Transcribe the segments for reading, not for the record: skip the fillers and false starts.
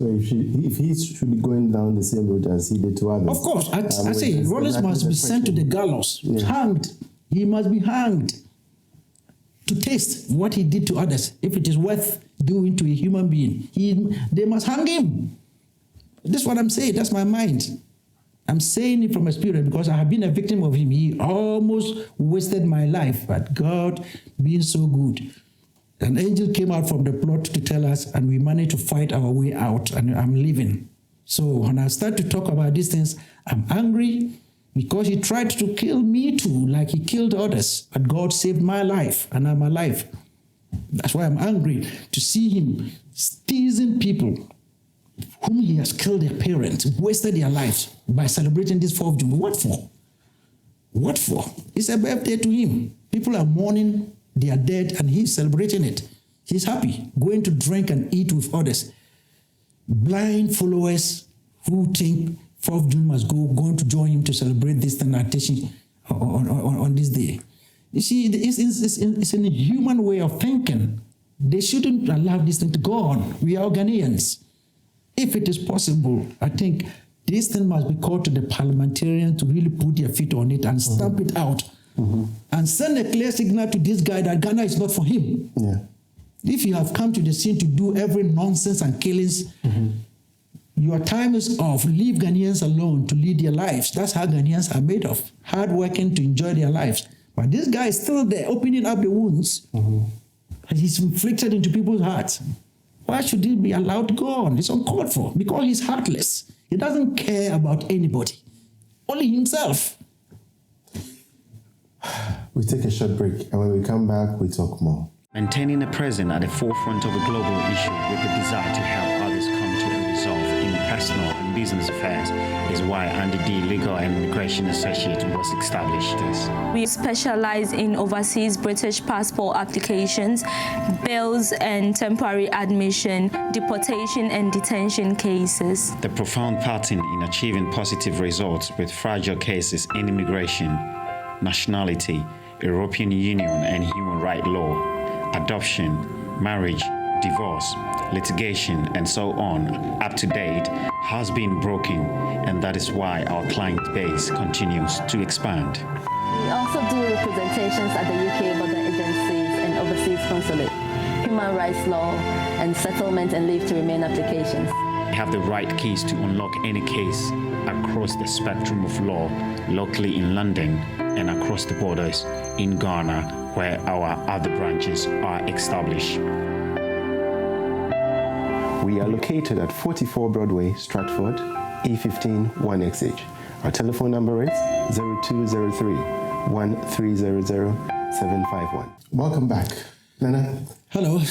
So if he should be going down the same route as he did to others. Of course, I say Rawlings must be sent to the gallows, hanged. He must be hanged to taste what he did to others. If it is worth doing to a human being, they must hang him. That's what I'm saying. That's my mind. I'm saying it from experience because I have been a victim of him. He almost wasted my life, but God being so good. An angel came out from the plot to tell us, and we managed to fight our way out, and I'm living. So when I start to talk about these things, I'm angry because he tried to kill me too, like he killed others. But God saved my life, and I'm alive. That's why I'm angry to see him teasing people whom he has killed their parents, wasted their lives by celebrating this 4th of June. What for? What for? It's a birthday to him. People are mourning. They are dead, and he's celebrating it. He's happy, going to drink and eat with others. Blind followers who think 4th of June must going to join him to celebrate this thing on this day. You see, it's in a human way of thinking. They shouldn't allow this thing to go on. We are Ghanaians. If it is possible, I think this thing must be called to the parliamentarians to really put their feet on it and stamp it out. And send a clear signal to this guy that Ghana is not for him. Yeah. If you have come to the scene to do every nonsense and killings, your time is off. Leave Ghanaians alone to lead their lives. That's how Ghanaians are made of. Hard-working to enjoy their lives. But this guy is still there, opening up the wounds. He's inflicted into people's hearts. Why should he be allowed to go on? It's uncalled for. Because he's heartless. He doesn't care about anybody. Only himself. We take a short break, and when we come back, we talk more. Maintaining a presence at the forefront of a global issue with the desire to help others come to a resolve in personal and business affairs is why Andy D Legal and Immigration Associate was established. We specialize in overseas British passport applications, bails and temporary admission, deportation and detention cases. The profound pattern in achieving positive results with fragile cases in immigration, nationality, European Union and human rights law, adoption, marriage, divorce, litigation, and so on, up to date, has been broken, and that is why our client base continues to expand. We also do representations at the UK border agencies and overseas consulate, human rights law, and settlement and leave to remain applications. We have the right keys to unlock any case across the spectrum of law, locally in London and across the borders in Ghana, where our other branches are established. We are located at 44 Broadway, Stratford, E15 1XH. Our telephone number is 0203 1300 751. Welcome back. Nana. Hello.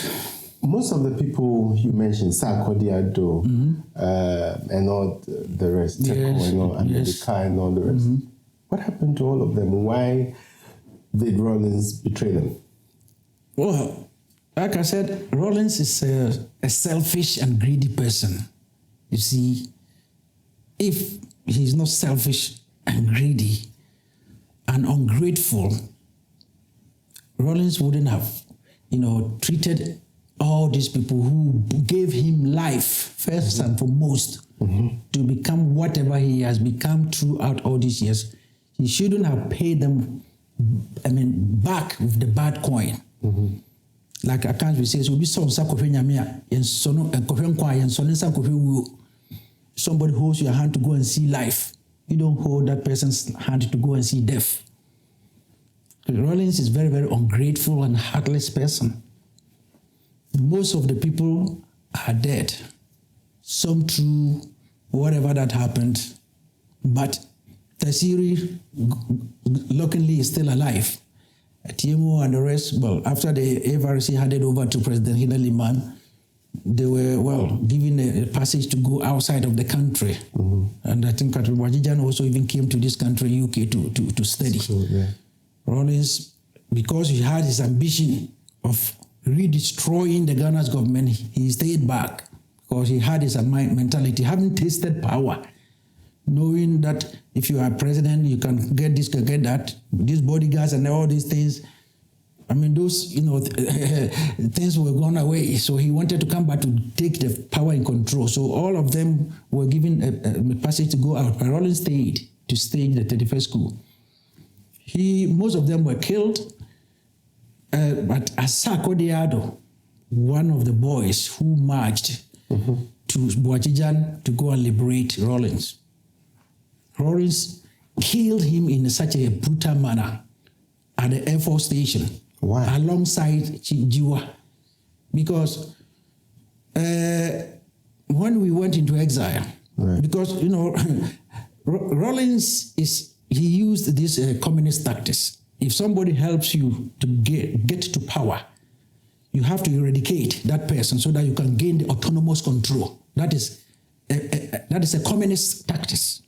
Most of the people you mentioned, Sarkodie Addo, and all the rest, the car and all the rest. What happened to all of them? Why did Rawlings betray them? Well, like I said, Rawlings is a selfish and greedy person. You see, if he's not selfish and greedy and ungrateful, Rawlings wouldn't have, treated all these people who gave him life, first and foremost, to become whatever he has become throughout all these years. He shouldn't have paid them, back with the bad coin. Like I can't say, so be somebody holds your hand to go and see life. You don't hold that person's hand to go and see death. Rawlings is very, very ungrateful and heartless person. Most of the people are dead. Some through whatever that happened, but Tasiri luckily is still alive. TMO and the rest, after the FRC handed over to President Hillary Liman, they were, given a passage to go outside of the country. And I think Patrick Wajijan also even came to this country, UK, to study. Rawlings, because he had his ambition of redestroying the Ghana's government, he stayed back because he had his mentality, having tasted power, knowing that if you are president, you can get this, can get that, these bodyguards and all these things. I mean, those, things were gone away. So he wanted to come back to take the power in control. So all of them were given a passage to go out. But Rawlings stayed to stage the 31st school. Most of them were killed. But as Sarkodie Addo, one of the boys who marched to Boachijan to go and liberate Rawlings. Rawlings killed him in such a brutal manner at the Air Force Station. Why? Alongside Giwa. Because when we went into exile, right. because, Rawlings he used this communist tactics. If somebody helps you to get to power, you have to eradicate that person so that you can gain the autonomous control. That is a communist tactics.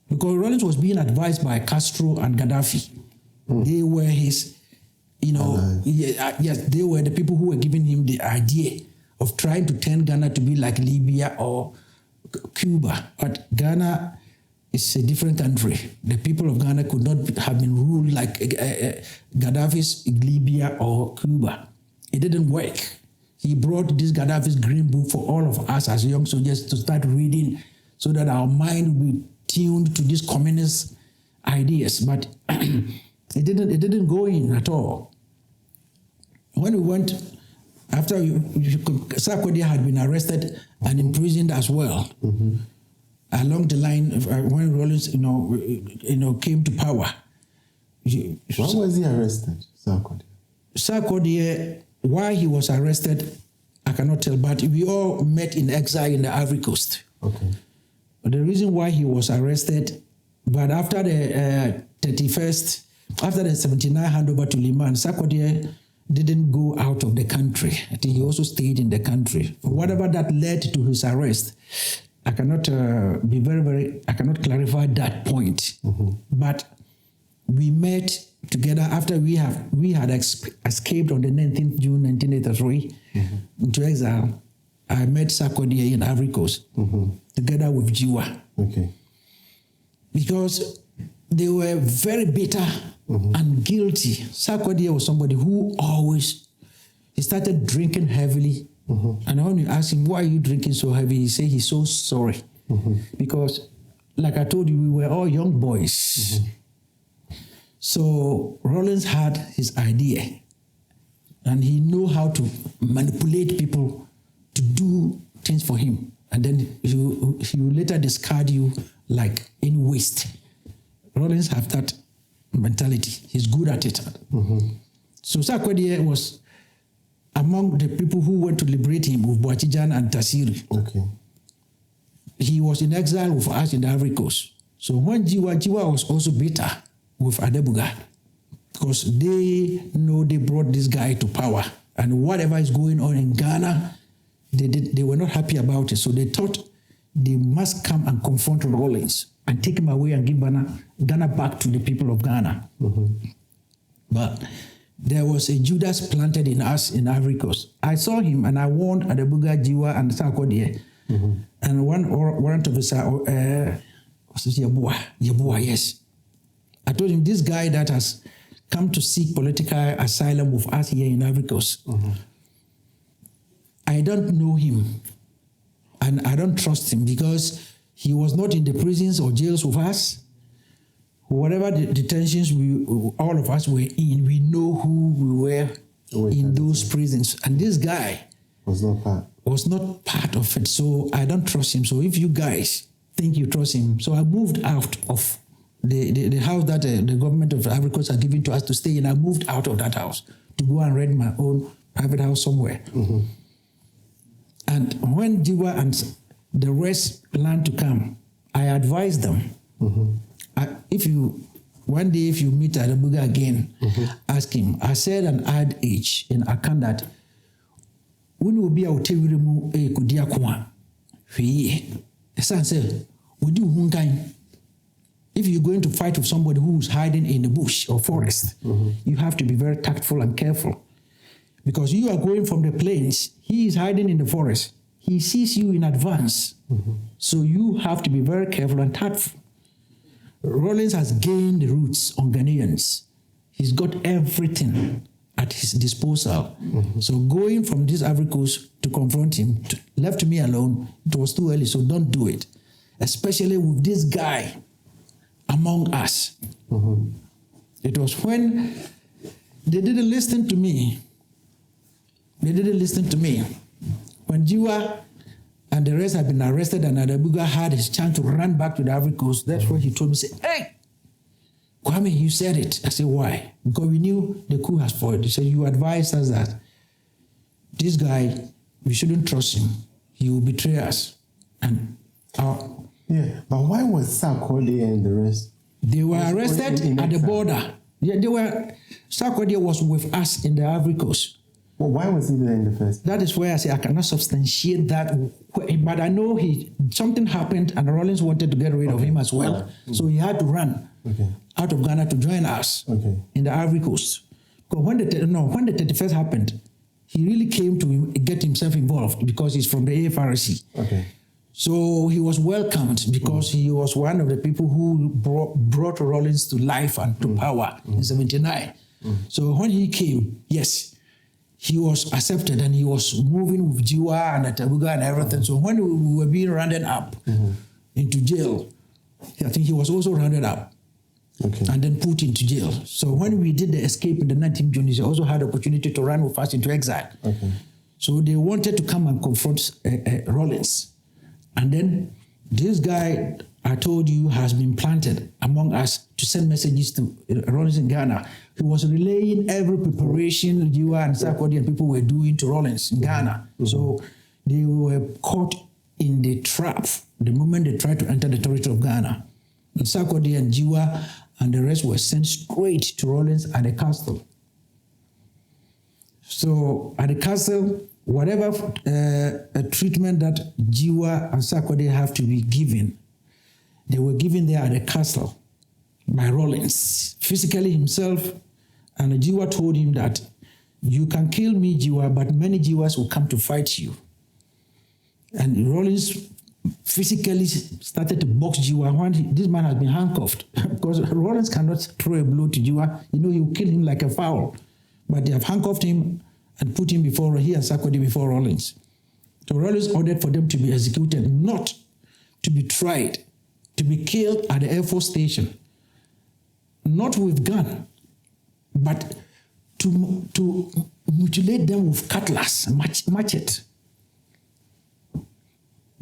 Because Rawlings was being advised by Castro and Gaddafi. They were his, yes, they were the people who were giving him the idea of trying to turn Ghana to be like Libya or Cuba. But Ghana is a different country. The people of Ghana could not have been ruled like Gaddafi's Libya or Cuba. It didn't work. He brought this Gaddafi's green book for all of us as young soldiers to start reading so that our mind would be tuned to these communist ideas. But it didn't go in at all. When we went, after Sarkodie had been arrested and imprisoned as well, along the line when Rawlings, came to power. When was he arrested, Sarkodie? Sarkodie, why he was arrested, I cannot tell, but we all met in exile in the Ivory Coast. Okay. But the reason why he was arrested, but after the 31st, after the 79 handover to Liman, Sarkodie didn't go out of the country. I think he also stayed in the country. Whatever that led to his arrest, I cannot I cannot clarify that point. But we met together after we had escaped on the 19th June 1983 into exile. I met Sarkodie in Ivory Coast together with Giwa. Okay. Because they were very bitter and guilty. Sarkodie was somebody who he started drinking heavily. And when you ask him, why are you drinking so heavy? He said he's so sorry. Because, like I told you, we were all young boys. So Rawlings had his idea. And he knew how to manipulate people to do things for him. And then he will later discard you like any waste. Rawlings have that mentality. He's good at it. So Sarkodie was among the people who went to liberate him with Boachijan and Tassiri. Okay. He was in exile with us in the Ivory Coast. So when Giwa was also bitter with Adebuga, because they know they brought this guy to power. And whatever is going on in Ghana, they were not happy about it. So they thought they must come and confront Rawlings and take him away and give Ghana back to the people of Ghana. But there was a Judas planted in us in Ivory Coast. I saw him and I warned Adebuga, Giwa, and Sarkodie. And one warrant officer, Yeboah, yes. I told him, this guy that has come to seek political asylum with us here in Ivory Coast, I don't know him and I don't trust him because he was not in the prisons or jails with us. Whatever the detentions all of us were in, we know who we were in those prisons. And this guy was not part of it. So I don't trust him. So if you guys think you trust him, so I moved out of the house that the government of Ivory Coast had given to us to stay in. I moved out of that house to go and rent my own private house somewhere. And when Giwa and the rest planned to come, I advised them. If you meet Adebuga again, ask him. I said an odd age in Akan that when we be out tewiremu kudia kwa hweye. The son said, "Would you hunkai? If you're going to fight with somebody who's hiding in the bush or forest, you have to be very tactful and careful, because you are going from the plains. He is hiding in the forest. He sees you in advance, so you have to be very careful and tactful." Rawlings has gained the roots on Ghanaians. He's got everything. at his disposal. So going from this Ivory Coast to confront him, left me alone, it was too early, so don't do it. Especially with this guy among us. It was when they didn't listen to me. They didn't listen to me. When Giwa and the rest had been arrested and Adabuga had his chance to run back to the Ivory Coast, that's when he told me, say, hey, Kwame, you said it. I said, why? Because we knew the coup has failed. He said, you advised us that this guy, we shouldn't trust him. He will betray us. And yeah, but why was Sarkodie and the rest? They were arrested at the border. Yeah, Sarkodie was with us in the Ivory Coast. Well, why was he there in the first? That is where I say I cannot substantiate that, but I know something happened and Rawlings wanted to get rid of him as well. So he had to run out of Ghana to join us in the Ivory Coast. Because when the 31st happened, he really came to get himself involved because he's from the AFRC. So he was welcomed because he was one of the people who brought Rawlings to life and to power in 79. So when he came, yes, he was accepted and he was moving with Giwa and Atabuga and everything. So when we were being rounded up into jail, I think he was also rounded up and then put into jail. So when we did the escape in the 19th June, he also had the opportunity to run with us into exile. So they wanted to come and confront Rawlings. And then this guy, I told you, has been planted among us to send messages to Rawlings in Ghana. He was relaying every preparation Giwa and Sarkodie and people were doing to Rawlings in Ghana. So they were caught in the trap the moment they tried to enter the territory of Ghana. And Sarkodie and Giwa and the rest were sent straight to Rawlings at the castle. So at the castle, whatever treatment that Giwa and Sarkodie have to be given, they were given there at the castle by Rawlings, physically himself. And Giwa told him that you can kill me, Giwa, but many Giwas will come to fight you. And Rawlings physically started to box Giwa when this man has been handcuffed. Because Rawlings cannot throw a blow to Giwa. You know, he will kill him like a fowl. But they have handcuffed him and put him before, he and Sarkodie before Rawlings. So Rawlings ordered for them to be executed, not to be tried, to be killed at the Air Force Station. Not with gun, but to mutilate them with cutlass, machete.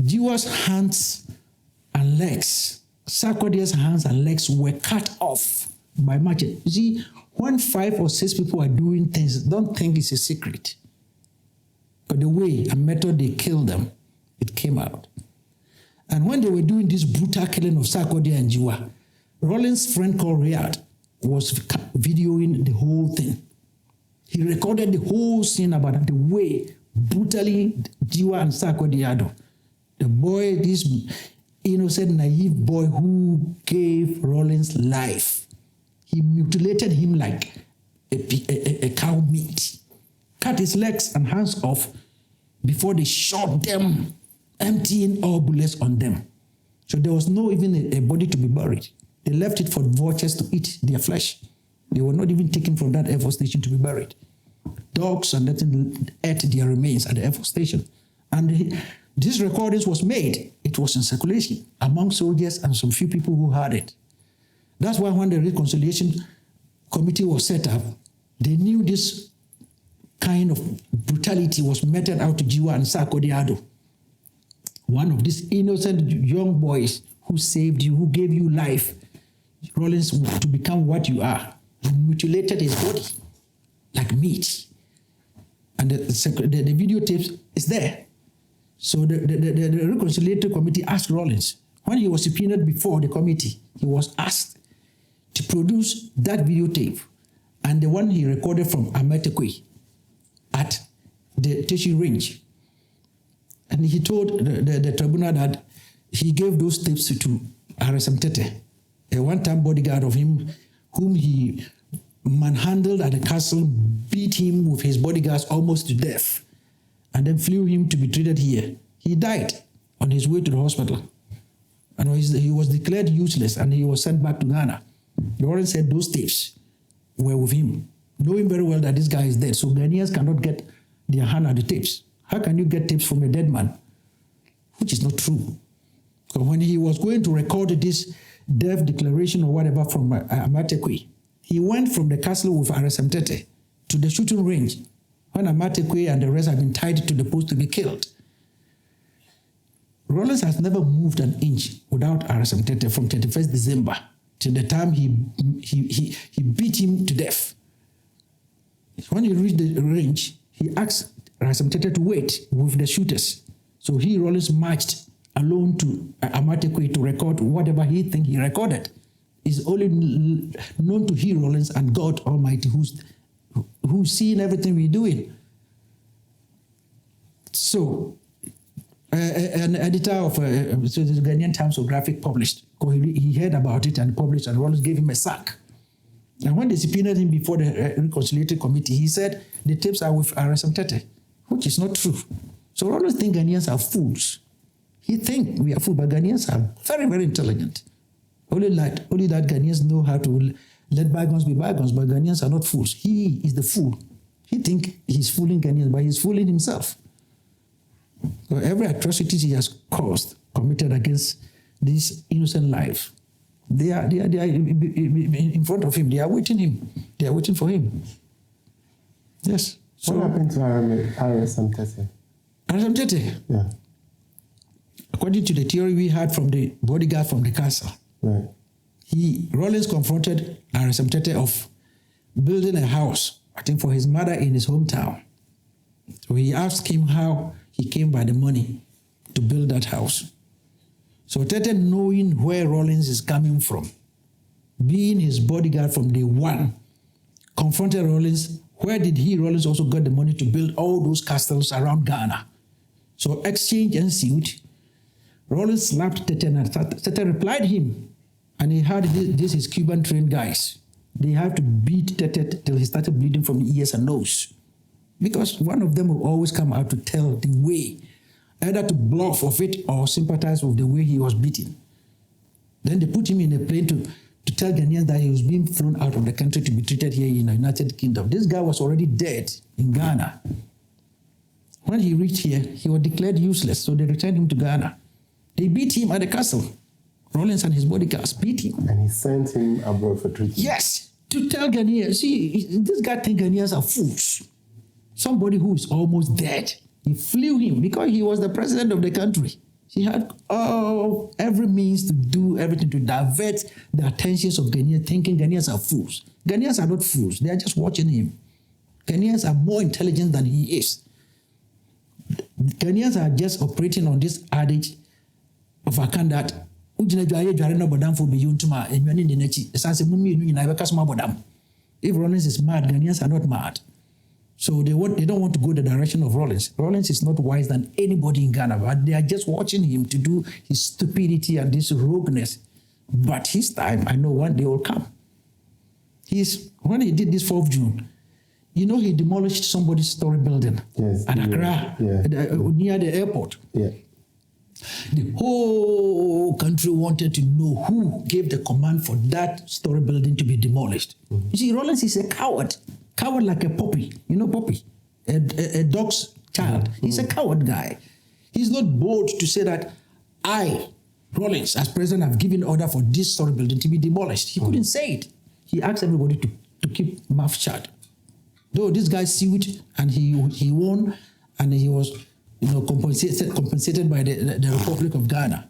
Giwa's hands and legs, Sarkodie's hands and legs were cut off by machete. You see, when 5 or 6 people are doing things, don't think it's a secret. But the way and method they killed them, it came out. And when they were doing this brutal killing of Sarkodie and Giwa, Rawlings' friend called Riyad was videoing the whole thing. He recorded the whole scene about the way brutally Giwa and Sarkodie Addo, the boy, this innocent, naive boy who gave Rawlings life, he mutilated him like a cow meat, cut his legs and hands off before they shot them, emptying all bullets on them. So there was no even a body to be buried. They left it for vultures to eat their flesh. They were not even taken from that Air Force Station to be buried. Dogs and nothing ate their remains at the Air Force Station. And this recording was made. It was in circulation among soldiers and some few people who heard it. That's why when the Reconciliation Committee was set up, they knew this kind of brutality was meted out to Giwa and Sarkodie Addo. One of these innocent young boys who saved you, who gave you life, Rawlings, to become what you are. You mutilated his body like meat. And the videotapes is there. So the Reconciliatory Committee asked Rawlings, when he was subpoenaed before the committee, he was asked to produce that videotape and the one he recorded from Ametekwe at the Teshi Range. And he told the tribunal that he gave those tapes to RSM Tete, a one-time bodyguard of him, whom he manhandled at the castle, beat him with his bodyguards almost to death, and then flew him to be treated here. He died on his way to the hospital. And he was declared useless and he was sent back to Ghana. Rawlings said those tapes were with him. knowing very well that this guy is dead. So Ghanaians cannot get their hand on the tapes. How can you get tapes from a dead man? Which is not true. So when he was going to record this death declaration or whatever from Amatekwe, he went from the castle with RSM Tete to the shooting range when Amatekwe and the rest have been tied to the post to be killed. Rawlings has never moved an inch without RSM Tete from 31st December till the time he beat him to death. When he reached the range, he asked RSM Tete to wait with the shooters. So Rawlings marched alone to Amatekwe to record whatever he think he recorded. It's only known to Rawlings and God Almighty who's seeing everything we're doing. So, an editor of the Ghanaian Times of Graphic published, he heard about it and published, and Rawlings gave him a sack. And when they subpoenaed him before the Reconciliatory Committee, he said the tapes are with RSM Tete, which is not true. So Rawlings think Ghanaians are fools. He think we are fools, but Ghanaians are very, very intelligent. Only that Ghanaians know how to let bygones be bygones, but Ghanaians are not fools. He is the fool. He think he's fooling Ghanaians, but he's fooling himself. So every atrocity he has committed against this innocent life, they are in front of him. They are waiting him. They are waiting for him. Yes. So, what happened to RSM Tete? RSM Tete? Yeah. According to the theory we had from the bodyguard from the castle, right. Rawlings confronted RSM Tete of building a house, I think for his mother in his hometown. So he asked him how he came by the money to build that house. So Tete, knowing where Rawlings is coming from, being his bodyguard from day one, confronted Rawlings. Where did Rawlings also got the money to build all those castles around Ghana? So exchange ensued. Rawlings slapped Tete and Tete replied him. And he had this is Cuban-trained guys. They have to beat Tete till he started bleeding from the ears and nose. Because one of them will always come out to tell the way, either to bluff of it or sympathize with the way he was beaten. Then they put him in a plane to tell Ghanaians that he was being thrown out of the country to be treated here in the United Kingdom. This guy was already dead in Ghana. When he reached here, he was declared useless, so they returned him to Ghana. They beat him at the castle. Rawlings and his bodyguards beat him. And he sent him abroad for treatment. Yes, to tell Ghanaians, see, this guy thinks Ghanaians are fools. Somebody who is almost dead. He flew him because he was the president of the country. He had every means to do everything to divert the attentions of Ghanaians, thinking Ghanaians are fools. Ghanaians are not fools. They are just watching him. Ghanaians are more intelligent than he is. Ghanaians are just operating on this adage of a kind that if Rawlings is mad, Ghanaians are not mad. So they don't want to go the direction of Rawlings. Rawlings is not wise than anybody in Ghana, but they are just watching him to do his stupidity and this rogueness. But his time, I know one day will come. When he did this 4th June, he demolished somebody's story building at Accra, near the airport. Yeah. The whole country wanted to know who gave the command for that story building to be demolished. Mm-hmm. You see, Rawlings is a coward like a puppy. You know puppy? A dog's child. Mm-hmm. He's a coward guy. He's not bold to say that I, Rawlings, as president, have given order for this story building to be demolished. He couldn't say it. He asked everybody to keep mouth shut. Though this guy sued and he won and he was compensated by the Republic of Ghana.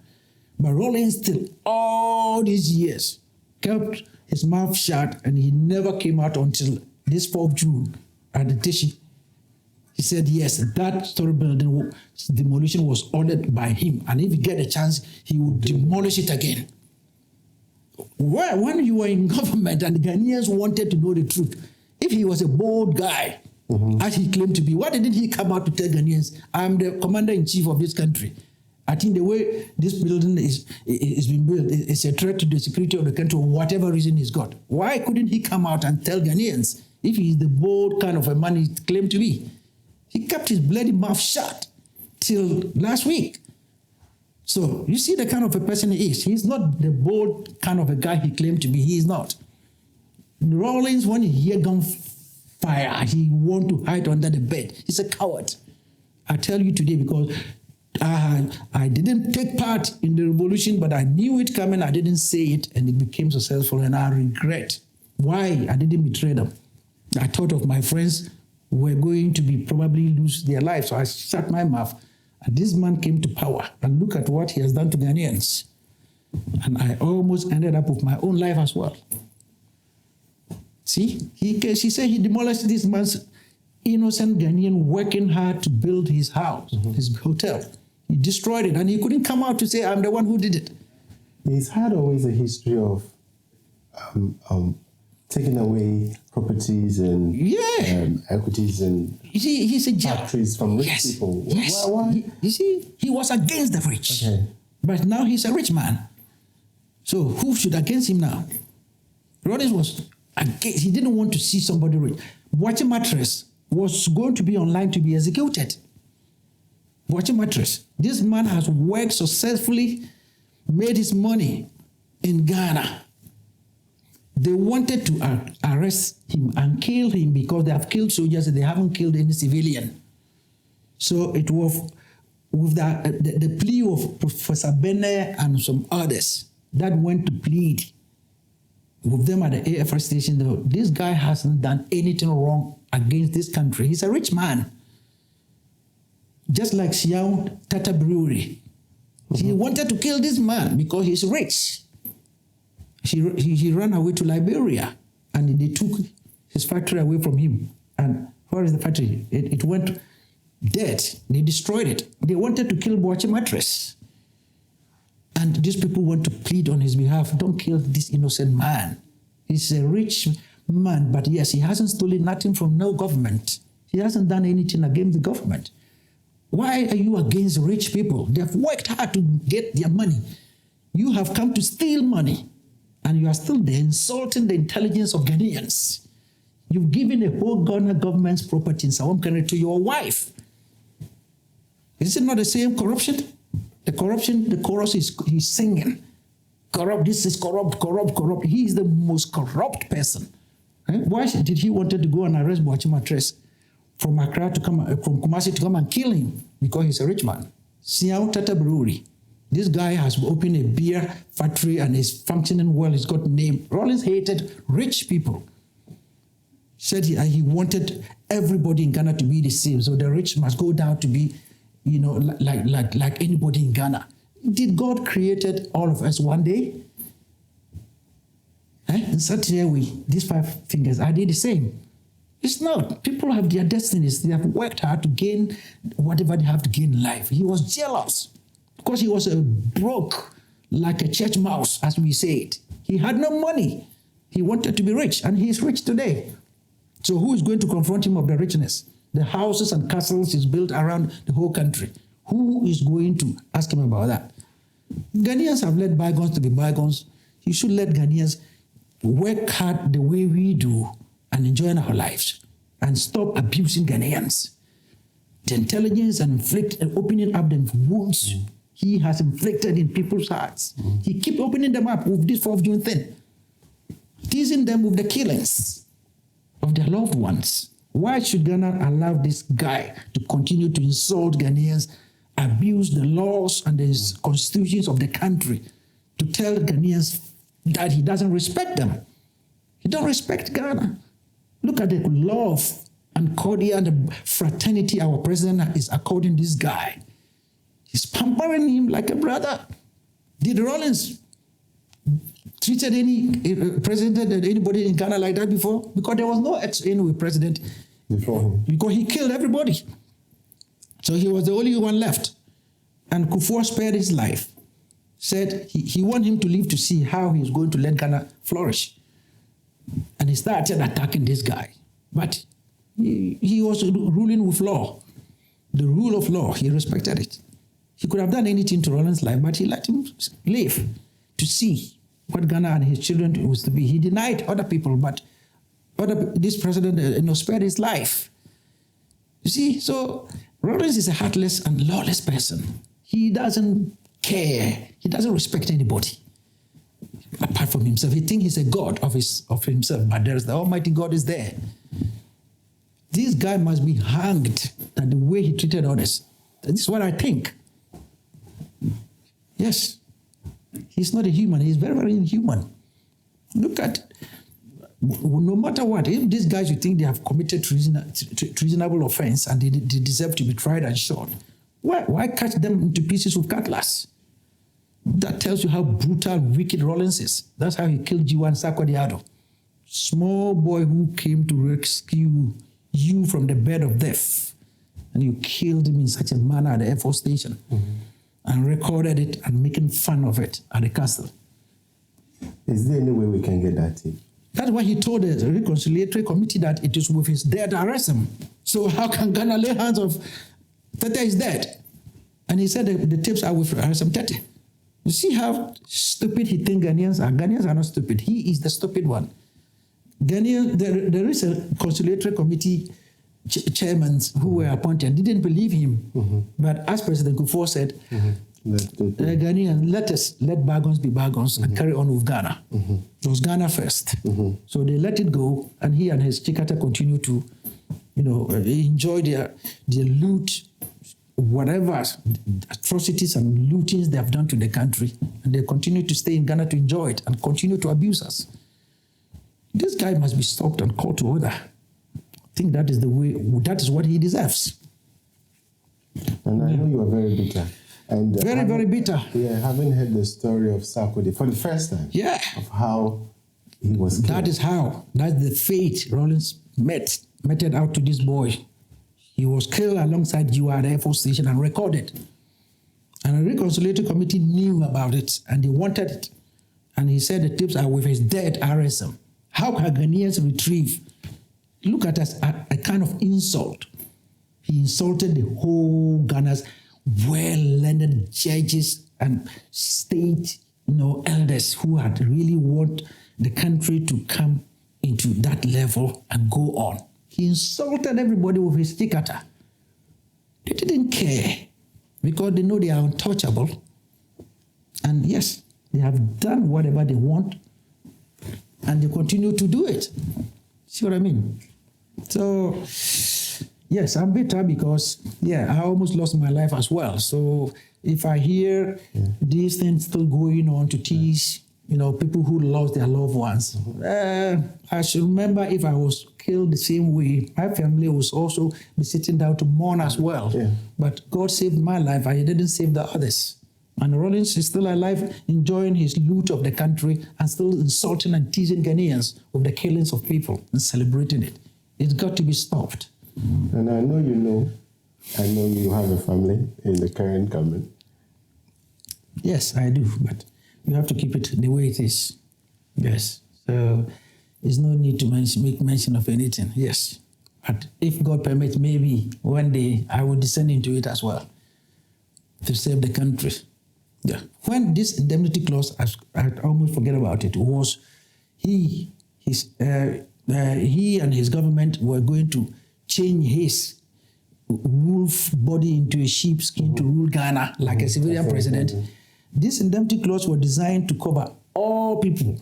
But Rawlings still, all these years, kept his mouth shut and he never came out until this 4th June at the Tishi. He said, yes, that story building demolition was ordered by him. And if he get a chance, he would demolish it again. Well, when you were in government and the Ghanaians wanted to know the truth, if he was a bold guy, as he claimed to be, why didn't he come out to tell Ghanaians, I'm the commander-in-chief of this country? I think the way this building is being built is a threat to the security of the country, for whatever reason he's got. Why couldn't he come out and tell Ghanaians if he's the bold kind of a man he claimed to be? He kept his bloody mouth shut till last week. So you see the kind of a person he is. He's not the bold kind of a guy he claimed to be. He is not. Rawlings, when he hear gun fire. He want to hide under the bed. He's a coward. I tell you today because I didn't take part in the revolution, but I knew it coming. I didn't say it, and it became successful, and I regret why I didn't betray them. I thought of my friends who were going to be probably lose their lives, so I shut my mouth. And this man came to power, and look at what he has done to Ghanaians. And I almost ended up with my own life as well. See, she said he demolished this man's innocent Ghanaian working hard to build his house, his hotel. He destroyed it, and he couldn't come out to say, I'm the one who did it. He's had always a history of taking away properties and equities and he's a factories from rich people. Yes. Why? You see, he was against the rich. Okay. But now he's a rich man. So who should against him now? Rawlings was against, he didn't want to see somebody rich. Boachi Mattress was going to be online to be executed. Boachi Mattress. This man has worked successfully, made his money in Ghana. They wanted to arrest him and kill him because they have killed soldiers and they haven't killed any civilian. So it was with the plea of Professor Bene and some others that went to plead with them at the AFR station. Though, this guy hasn't done anything wrong against this country. He's a rich man. Just like Siao Tata Brewery. He wanted to kill this man because he's rich. He ran away to Liberia and they took his factory away from him. And where is the factory? It went dead. They destroyed it. They wanted to kill Boachi Mattress. And these people want to plead on his behalf, don't kill this innocent man. He's a rich man, but yes, he hasn't stolen nothing from no government. He hasn't done anything against the government. Why are you against rich people? They have worked hard to get their money. You have come to steal money. And you are still there insulting the intelligence of Ghanaians. You've given a whole Ghana government's property in Sawam Country to your wife. Is it not the same corruption? The corruption, the chorus he's singing. Corrupt, this is corrupt, corrupt, corrupt. He is the most corrupt person. Why did he wanted to go and arrest Boachi Mattress from Accra to come, from Kumasi to come and kill him? Because he's a rich man. Siao Tata Brewery. This guy has opened a beer factory and is functioning well. He's got a name. Rawlings hated rich people. Said he wanted everybody in Ghana to be the same. So the rich must go down to be, like anybody in Ghana. Did God created all of us one day? And certainly these 5 fingers, are they the same? It's not. People have their destinies. They have worked hard to gain whatever they have to gain in life. He was jealous. Because he was broke, like a church mouse, as we say it. He had no money. He wanted to be rich, and he is rich today. So who is going to confront him of the richness? The houses and castles he's built around the whole country. Who is going to ask him about that? Ghanaians have let bygones to be bygones. You should let Ghanaians work hard the way we do and enjoy our lives and stop abusing Ghanaians. The intelligence and opening up the wounds he has inflicted in people's hearts. He keeps opening them up with this 4th of June thing, teasing them with the killings of their loved ones. Why should Ghana allow this guy to continue to insult Ghanaians, abuse the laws and the constitutions of the country, to tell Ghanaians that he doesn't respect them? He don't respect Ghana. Look at the love and cordial and the fraternity our president is according this guy. He's pampering him like a brother. Did Rawlings treated any president and anybody in Ghana like that before? Because there was no ex-enemy president before him. Because he killed everybody. So he was the only one left. And Kufuor spared his life. Said he wanted him to live to see how he's going to let Ghana flourish. And he started attacking this guy. But he was ruling with law. The rule of law, he respected it. He could have done anything to Rawlings' life, but he let him live to see what Ghana and his children was to be. He denied other people, but this president spared his life. You see, so Rawlings is a heartless and lawless person. He doesn't care. He doesn't respect anybody apart from himself. He thinks he's a god of himself, but there's the Almighty God is there. This guy must be hanged at the way he treated others. This is what I think. Yes. He's not a human. He's very, very inhuman. Look at, no matter what, if these guys you think they have committed treasonable offense and they deserve to be tried and shot, why cut them into pieces with cutlass? That tells you how brutal, wicked Rawlings is. That's how he killed Giwa and Sarkodie Addo. Small boy who came to rescue you from the bed of death. And you killed him in such a manner at the Air Force Station. And recorded it and making fun of it at the castle. Is there any way we can get that in? That's why he told the reconciliatory committee that it is with his dead arrest him. So how can Ghana lay hands of Tete is dead? And he said the tapes are with Arresem Tete. You see how stupid he thinks Ghanaians are. Ghanaians are not stupid. He is the stupid one. Ghanaian, there is a conciliatory committee chairmen who were appointed didn't believe him. But as President Kufuor said, Ghanaians, let bygones be bygones and carry on with Ghana. It was Ghana first. So they let it go, and he and his Chikata continue to, enjoy their loot, whatever atrocities and lootings they have done to the country, and they continue to stay in Ghana to enjoy it and continue to abuse us. This guy must be stopped and called to order. I think that is the way, that is what he deserves. And I know you are very bitter. And very bitter. Yeah, having heard the story of Sarkodie for the first time. Yeah. Of how he was killed. That is how. That's the fate Rawlings meted out to this boy. He was killed alongside Giwa at the Air Force Station and recorded. And a reconciliatory committee knew about it and they wanted it. And he said the tapes are with his dead RSM. How can Ghanaians retrieve? Look at us, a kind of insult. He insulted the whole Ghana's well-learned judges and state, elders who had really want the country to come into that level and go on. He insulted everybody with his tikata. They didn't care because they know they are untouchable. And yes, they have done whatever they want and they continue to do it. See what I mean? So, yes, I'm bitter because, I almost lost my life as well. So if I hear these things still going on to tease, people who lost their loved ones, I should remember if I was killed the same way, my family was also be sitting down to mourn as well. Yeah. But God saved my life and he didn't save the others. And Rawlings is still alive, enjoying his loot of the country and still insulting and teasing Ghanaians with the killings of people and celebrating it. It's got to be stopped. And I know you have a family in the current government. Yes, I do, but you have to keep it the way it is. Yes. So there's no need to make mention of anything. Yes. But if God permits, maybe one day I will descend into it as well to save the country. Yeah. When this indemnity clause, I almost forget about it, was he and his government were going to change his wolf body into a sheepskin to rule Ghana like a civilian president. This indemnity clause was designed to cover all people,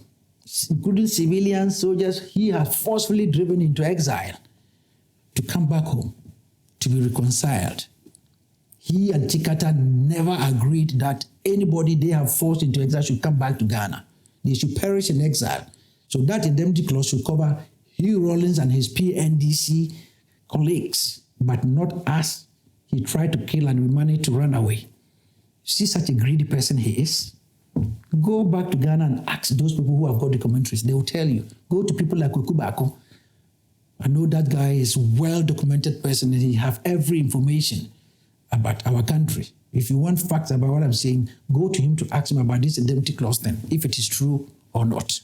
including civilians, soldiers he has forcefully driven into exile to come back home, to be reconciled. He and Chikata never agreed that anybody they have forced into exile should come back to Ghana. They should perish in exile. So that indemnity clause should cover Hugh Rawlings and his PNDC colleagues, but not us. He tried to kill and we managed to run away. See such a greedy person he is? Go back to Ghana and ask those people who have got the commentaries. They will tell you. Go to people like Okubako. I know that guy is a well-documented person and he have every information about our country. If you want facts about what I'm saying, go to him to ask him about this indemnity clause then, if it is true or not.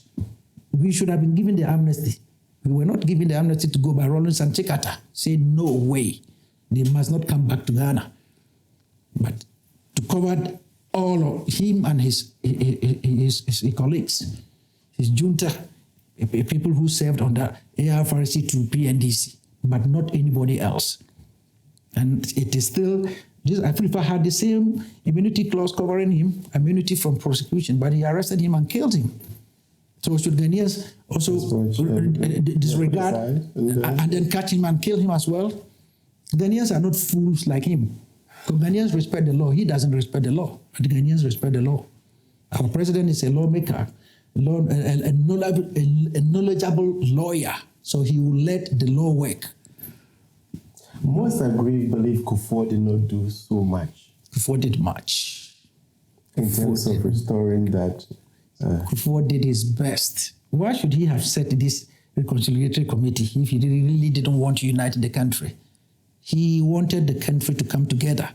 We should have been given the amnesty. We were not given the amnesty to go by Rawlings and Chikata. Say, no way. They must not come back to Ghana. But to cover all of him and his colleagues, his junta, people who served under ARFRC to PNDC, but not anybody else. And it is still, Afrifa had the same immunity clause covering him, immunity from prosecution, but he arrested him and killed him. So should Ghanaians also disregard and then catch him and kill him as well? Ghanaians are not fools like him. So Ghanaians respect the law. He doesn't respect the law, but the Ghanaians respect the law. Our president is a lawmaker, a knowledgeable lawyer, so he will let the law work. Most believe Kufuor did not do so much. Kufuor did much. In terms of restoring that. Kufuor did his best. Why should he have set this reconciliatory committee if he really didn't want to unite the country? He wanted the country to come together.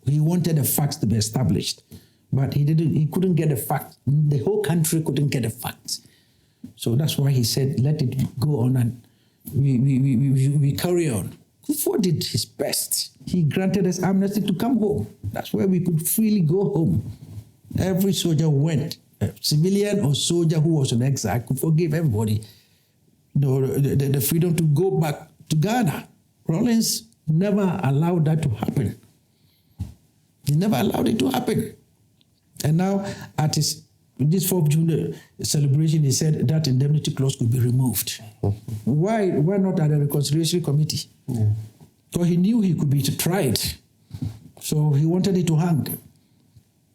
He wanted the facts to be established. But he couldn't get the facts. The whole country couldn't get the facts. So that's why he said, let it go on and we carry on. Kufuor did his best. He granted us amnesty to come home. That's where we could freely go home. Every soldier went, a civilian or soldier who was in exile, Kufuor gave everybody the freedom to go back to Ghana. Rawlings never allowed that to happen. He never allowed it to happen. And now at this 4th June celebration, he said that indemnity clause could be removed. Why not at the reconciliation committee? Yeah. Because he knew he could be tried. So he wanted it to hang.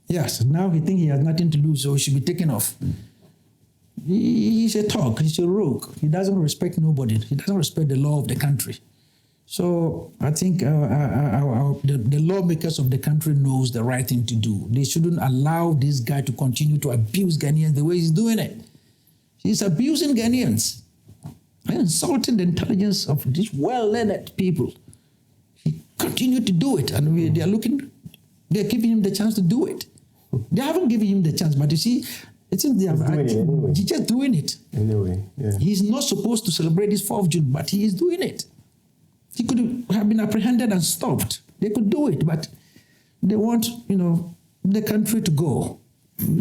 Yes, now he thinks he has nothing to lose, so he should be taken off. He's a thug, he's a rogue. He doesn't respect nobody. He doesn't respect the law of the country. So I think the lawmakers of the country knows the right thing to do. They shouldn't allow this guy to continue to abuse Ghanaians the way he's doing it. He's abusing Ghanaians and insulting the intelligence of these well-learned people. He continued to do it, and they're giving him the chance to do it. They haven't given him the chance, but you see, it seems he's just doing it. Anyway, yeah. He's not supposed to celebrate this 4th June, but he is doing it. He could have been apprehended and stopped. They could do it, but they want, the country to go.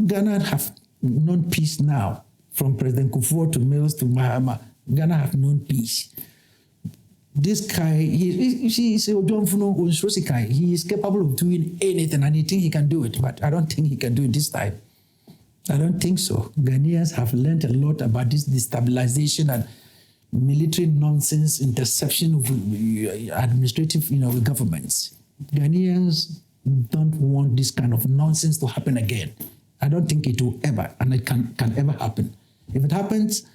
Ghana have known peace now, from President Kufuor to Mills to Mahama. Ghana have known peace. This guy, he is capable of doing anything, and he thinks he can do it, but I don't think he can do it this time. I don't think so. Ghanaians have learned a lot about this destabilization and military nonsense, interception of administrative, governments. Ghanaians don't want this kind of nonsense to happen again. I don't think it will ever, and it can ever happen. If it happens,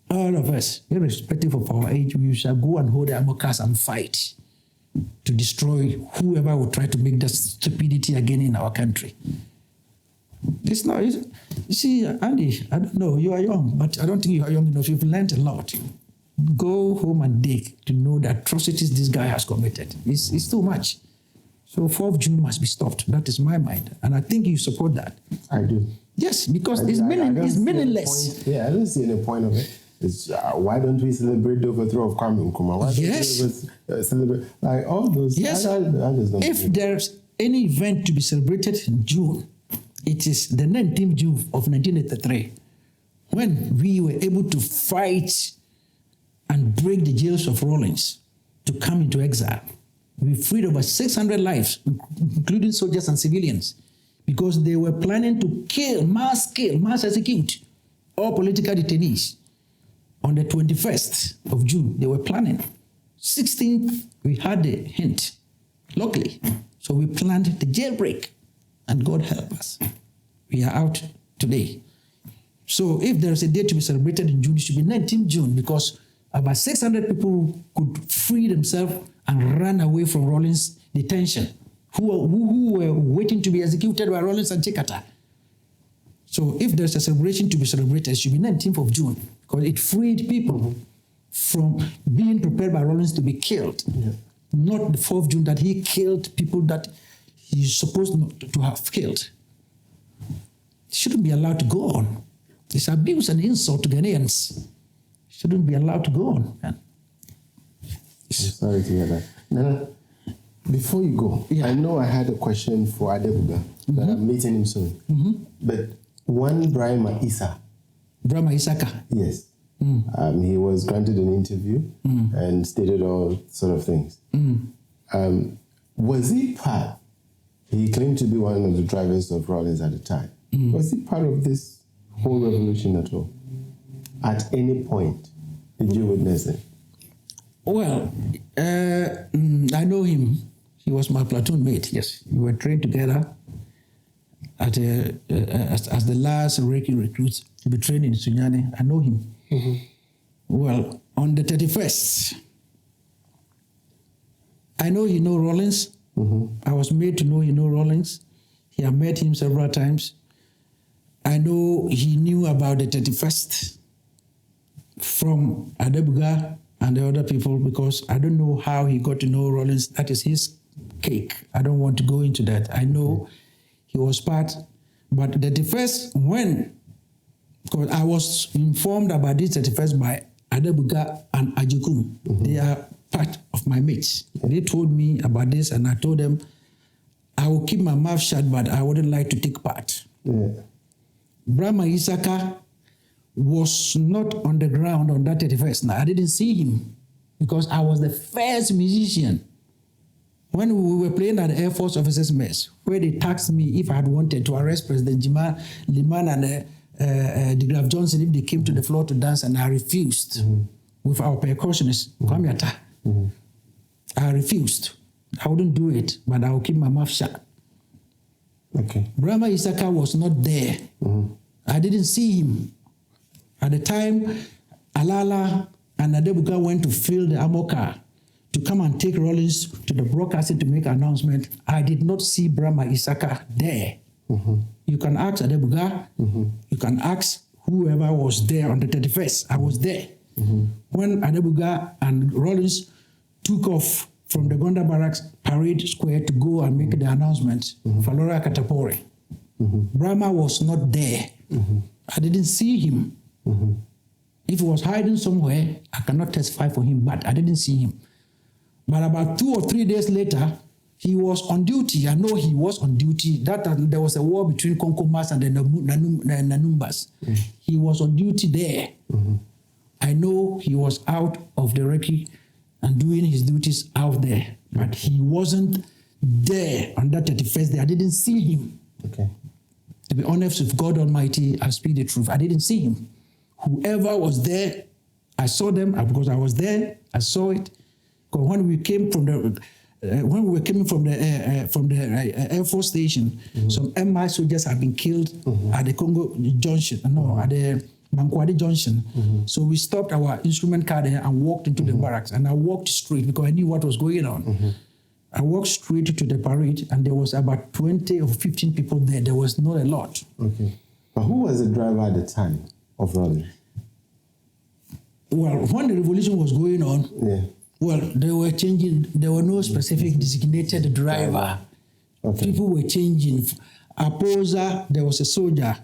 all of us, irrespective of our age, we shall go and hold the armor cars and fight to destroy whoever will try to make that stupidity again in our country. It's not, you see, Andy, I don't know, you are young, but I don't think you are young enough. You've learned a lot. Go home and dig to know the atrocities this guy has committed. It's too much. So 4th June must be stopped. That is my mind. And I think you support that. I do. Yes, because it's meaningless. I don't see any point of it. It's, why don't we celebrate the overthrow of Kwame Nkrumah? Why don't we celebrate like all those? Yes. I just don't if there's any event to be celebrated in June, it is the 19th June of 1983, when we were able to fight and break the jails of Rawlings to come into exile. We freed over 600 lives, including soldiers and civilians, because they were planning to mass execute all political detainees. On the 21st of June, they were planning. 16th, we had the hint locally. So we planned the jailbreak, and God help us. We are out today. So if there's a day to be celebrated in June, it should be 19th June, because about 600 people could free themselves and run away from Rawlings' detention, who were waiting to be executed by Rawlings and Chikata. So if there's a celebration to be celebrated, it should be 19th of June, because it freed people from being prepared by Rawlings to be killed. Yeah. Not the 4th of June that he killed people that he's supposed not to have killed. It shouldn't be allowed to go on. It's abuse and insult to Ghanaians. It shouldn't be allowed to go on. I'm sorry to hear that. Now, before you go, I know I had a question for Adebuga, that I'm meeting him soon. But one Brahima Issa. Brahma Isaka. Yes. He was granted an interview and stated all sort of things. Was he claimed to be one of the drivers of Rawlings at the time. Was he part of this whole revolution at all? At any point, did you witness it? Well, I know him. He was my platoon mate, yes. We were trained together as the last recruits to be trained in Sunyani. I know him. Mm-hmm. Well, on the 31st, I know he know Rawlings. Mm-hmm. I was made to know he know Rawlings. He had met him several times. I know he knew about the 31st from Adebuga and the other people, because I don't know how he got to know Rawlings. That is his cake. I don't want to go into that. I know he was part, but the 31st, when, because I was informed about this 31st by Adebuga and Ajukum. Mm-hmm. They are part of my mates. They told me about this, and I told them I will keep my mouth shut, but I wouldn't like to take part. Yeah. Brahma Isaka was not on the ground on that 31st. Now, I didn't see him because I was the first musician. When we were playing at the Air Force Officers Mess, where they tasked me if I had wanted to arrest President Jima Liman and de Graaf Johnson if they came to the floor to dance, and I refused. Mm-hmm. With our percussionist, Kwamiata. Mm-hmm. I refused. I wouldn't do it, but I will keep my mouth shut. Okay. Brahma Isaka was not there. Mm-hmm. I didn't see him. At the time, Alala and Adebuga went to fill the ammo car to come and take Rawlings to the broadcasting to make an announcement. I did not see Brahma Isaka there. Mm-hmm. You can ask Adebuga. Mm-hmm. You can ask whoever was there on the 31st. I was there. Mm-hmm. When Adebuga and Rawlings took off from the Gonda Barracks Parade Square to go and make the announcement, Falora Katapore. Mm-hmm. Brahma was not there. Mm-hmm. I didn't see him. Mm-hmm. If he was hiding somewhere, I cannot testify for him, but I didn't see him. But about 2 or 3 days later, he was on duty. I know he was on duty. There was a war between Konkomas and the Nanumbas. Mm-hmm. He was on duty there. Mm-hmm. I know he was out of the recce and doing his duties out there, but he wasn't there on that 31st day. I didn't see him. Okay. To be honest with God Almighty, I speak the truth. I didn't see him. Whoever was there, I saw them because I was there. I saw it. Because when we came from the Air Force Station, some MI soldiers had been killed at the Congo Junction. At the Mankwadi Junction. So we stopped our instrument car there and walked into the barracks. And I walked straight because I knew what was going on. I walked straight to the parade, and there was about 20 or 15 people there. There was not a lot. Okay. But who was the driver at the time of Rawlings? Well, when the revolution was going on, well, they were changing. There were no specific designated driver. Okay. People were changing. Aposa, there was a soldier.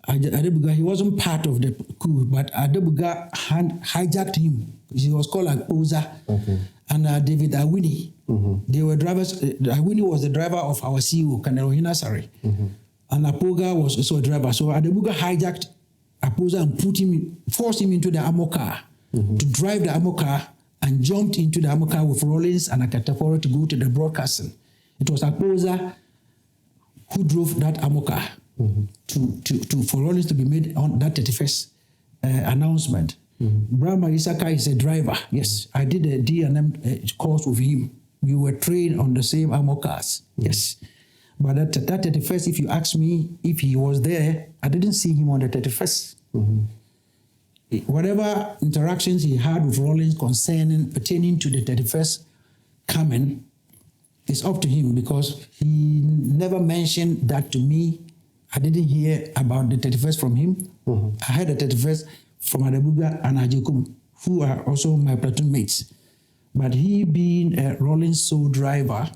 Adebuga, he wasn't part of the coup, but Adebuga hijacked him. He was called Aposa. Okay. And David Awini. They were drivers. Awini was the driver of our CEO, Colonel Hinasari. And Apoga was also a driver. So Adebuga hijacked Aposa and forced him into the ammo car to drive the ammo car, and jumped into the ammo car with Rawlings and Akataporo to go to the broadcasting. It was Aposa who drove that ammo car for Rawlings to be made on that 31st announcement. Brahma Isaka is a driver. Yes, I did a D&M course with him. We were trained on the same ammo cars. Yes. But that 31st, if you ask me if he was there, I didn't see him on the 31st. Whatever interactions he had with Rawlings pertaining to the 31st coming, it's up to him, because he never mentioned that to me. I didn't hear about the 31st from him. I heard the 31st from Adebuga and Ajukum, who are also my platoon mates. But he being a Rawlings sole driver,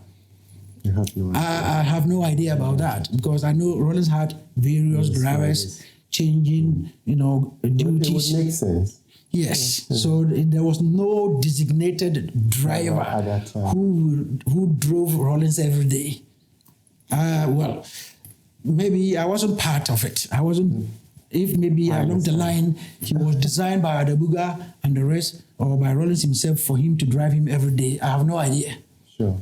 I have no idea about that, because I know Rawlings had various drivers changing, duties. It would make sense. Yes. So there was no designated driver at that time who drove Rawlings every day. Well, maybe I wasn't part of it. I wasn't. If maybe along the line he was designed by Adebuga and the rest, or by Rawlings himself for him to drive him every day, I have no idea. Sure.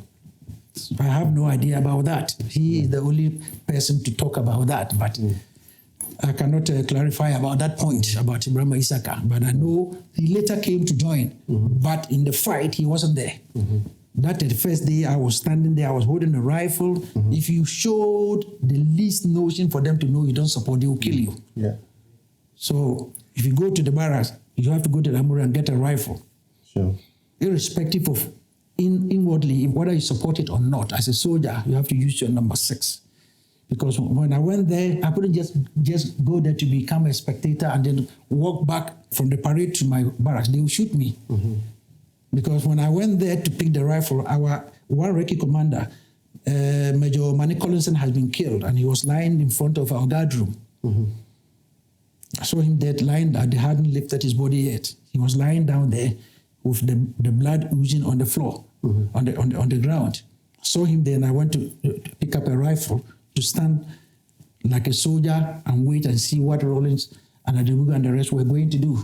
I have no idea about that. He is the only person to talk about that. But I cannot clarify about that point about Ibrahim Isaka, but I know he later came to join. But in the fight, he wasn't there. That the first day I was standing there, I was holding a rifle. If you showed the least notion for them to know you don't support, they will kill you. Yeah. So if you go to the barracks, you have to go to the armory and get a rifle. Sure. Irrespective of inwardly, whether you support it or not, as a soldier, you have to use your number 6. Because when I went there, I couldn't just go there to become a spectator and then walk back from the parade to my barracks. They would shoot me. Because when I went there to pick the rifle, our one recce commander, Major Manny Collinson, has been killed, and he was lying in front of our guard room. I saw him dead, lying there. They hadn't lifted his body yet. He was lying down there with the blood oozing on the floor, on the ground. I saw him there, and I went to pick up a rifle to stand like a soldier and wait and see what Rawlings and Adebuga and the rest were going to do.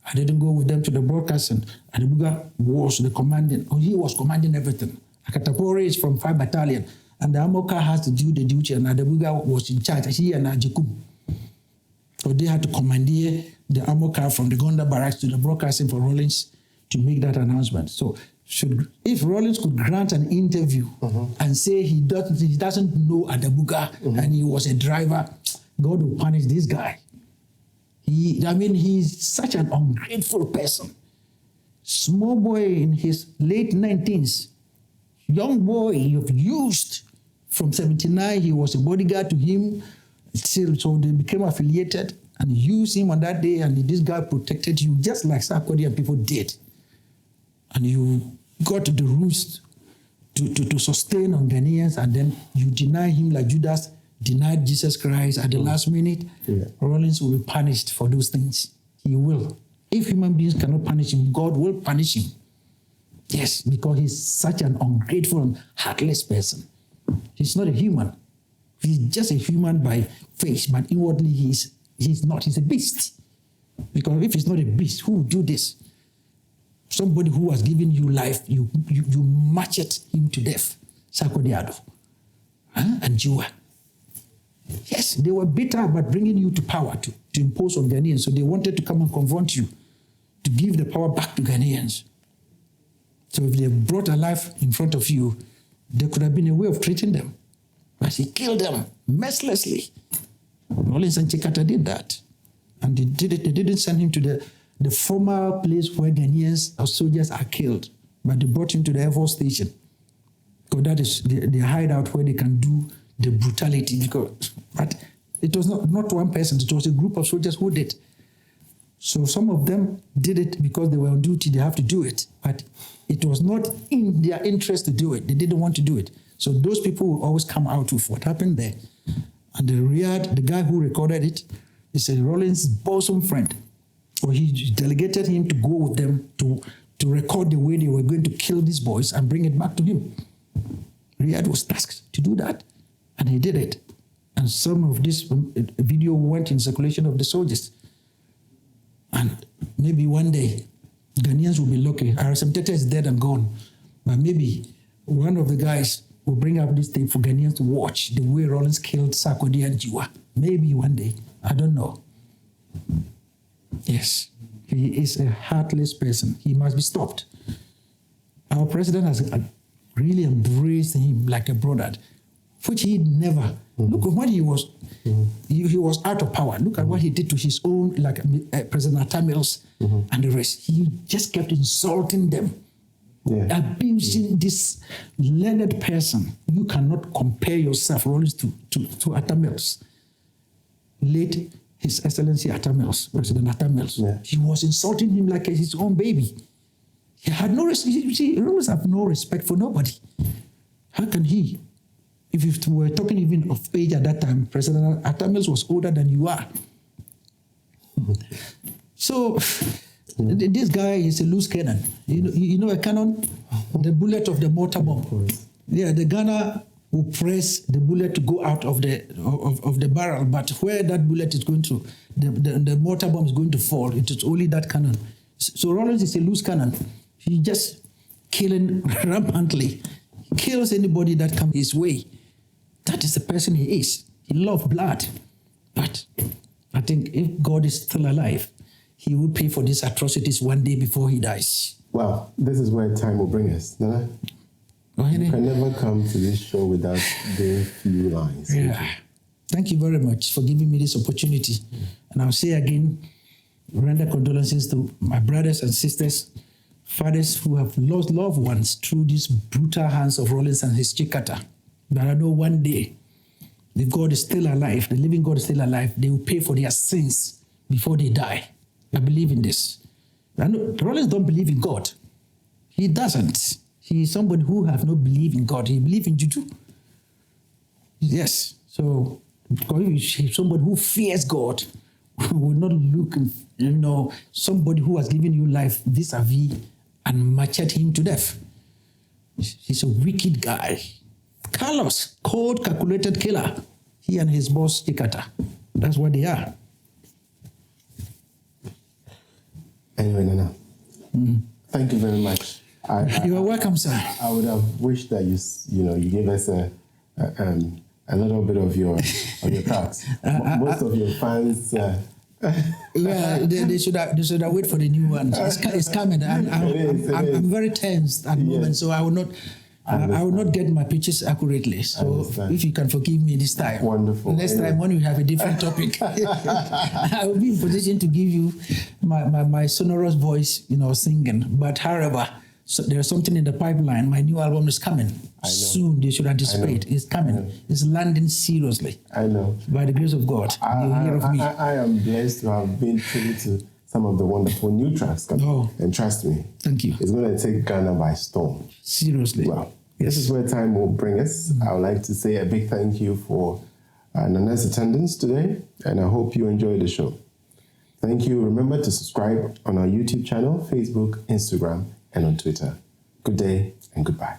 I didn't go with them to the broadcasting. Adebuga was the commanding, he was commanding everything. Akatapore is from 5 Battalion, and the ammo car has to do the duty, and Adebuga was in charge, he and Ajikum. So they had to commandeer the ammo car from the Gonda barracks to the broadcasting for Rawlings to make that announcement. So if Rawlings could grant an interview and say he doesn't know Adebuga and he was a driver, God will punish this guy. He's such an ungrateful person. Small boy in his late 19s, young boy you've used. From 79, he was a bodyguard to him. So they became affiliated and used him on that day, and this guy protected you just like Sarkodie and people did. And you got the rules to sustain on Ghanaians, and then you deny him like Judas denied Jesus Christ at the last minute. Rawlings will be punished for those things. He will. If human beings cannot punish him, God will punish him. Yes, because he's such an ungrateful and heartless person. He's not a human. He's just a human by face, but inwardly he's not. He's a beast. Because if he's not a beast, who would do this? Somebody who has given you life, you matched him to death. Sarkodie Addo and Giwa. Yes, they were bitter about bringing you to power, to impose on Ghanaians. So they wanted to come and confront you, to give the power back to Ghanaians. So if they brought a life in front of you, there could have been a way of treating them. But he killed them mercilessly. Rawlings and Chikata did that. And they didn't send him to the former place where Ghanaians or soldiers are killed, but they brought him to the Air Force Station. Because that is the hideout where they can do the brutality. But it was not one person, it was a group of soldiers who did. So some of them did it because they were on duty, they have to do it. But it was not in their interest to do it. They didn't want to do it. So those people will always come out with what happened there. And the guy who recorded it, is a Rawlings' bosom friend. So he delegated him to go with them to record the way they were going to kill these boys and bring it back to him. Riyadh was tasked to do that, and he did it. And some of this video went in circulation of the soldiers. And maybe one day, Ghanaians will be lucky. RSM Tete is dead and gone. But maybe one of the guys will bring up this thing for Ghanaians to watch the way Rawlings killed Sarkodie and Giwa. Maybe one day. I don't know. Yes, he is a heartless person. He must be stopped. Our president has really embraced him like a brother, which he never. Look at what he was. He was out of power. Look at what he did to his own, like President Atamils and the rest. He just kept insulting them. Abusing this learned person. You cannot compare yourself, Rawlings, to Atamils. Late His Excellency Atamils, President Atamils. He was insulting him like his own baby. He had no respect. You see, Rawlings have no respect for nobody. How can he? If we were talking even of age at that time, President Atamils was older than you are. So this guy is a loose cannon. You know a cannon? The bullet of the mortar bomb. Yeah, the gunner will press the bullet to go out of the barrel, but where that bullet is going to, the mortar bomb is going to fall. It is only that cannon. So Rawlings is a loose cannon. He just killing rampantly. He kills anybody that comes his way. That is the person he is. He loves blood, but I think if God is still alive, he would pay for these atrocities one day before he dies. Well, this is where time will bring us. Nana? You can never come to this show without the few lines. Yeah. Thank you very much for giving me this opportunity. And I'll say again, render condolences to my brothers and sisters, fathers who have lost loved ones through these brutal hands of Rawlings and his Chikata. But I know one day, if God is still alive, the living God is still alive, they will pay for their sins before they die. I believe in this. I know Rawlings don't believe in God. He doesn't. He is somebody who have not believed in God. He believes in juju. Yes. So, he's somebody who fears God, will not look, somebody who has given you life vis-a-vis and machete him to death. He's a wicked guy. Carlos, cold, calculated killer. He and his boss, Chikata. That's what they are. Anyway, Nana, thank you very much. You are welcome, sir. I would have wished that you gave us a little bit of your cards. Most of your fans. Yeah, they should have wait for the new one. It's coming. I'm very tense at the moment, so I will not get my pitches accurately. So if you can forgive me this time. Wonderful. Next time when we have a different topic, I will be in position to give you my sonorous voice, singing. But however, there's something in the pipeline. My new album is coming soon. They should anticipate. It's coming. It's landing seriously. I know. By the grace of God, you'll hear of me. I am blessed to have been privy to some of the wonderful new tracks coming. Oh. And trust me, thank you. It's going to take Ghana by storm. Seriously. Well, this is where time will bring us. I would like to say a big thank you for Nana's attendance today, and I hope you enjoyed the show. Thank you. Remember to subscribe on our YouTube channel, Facebook, Instagram, and on Twitter. Good day and goodbye.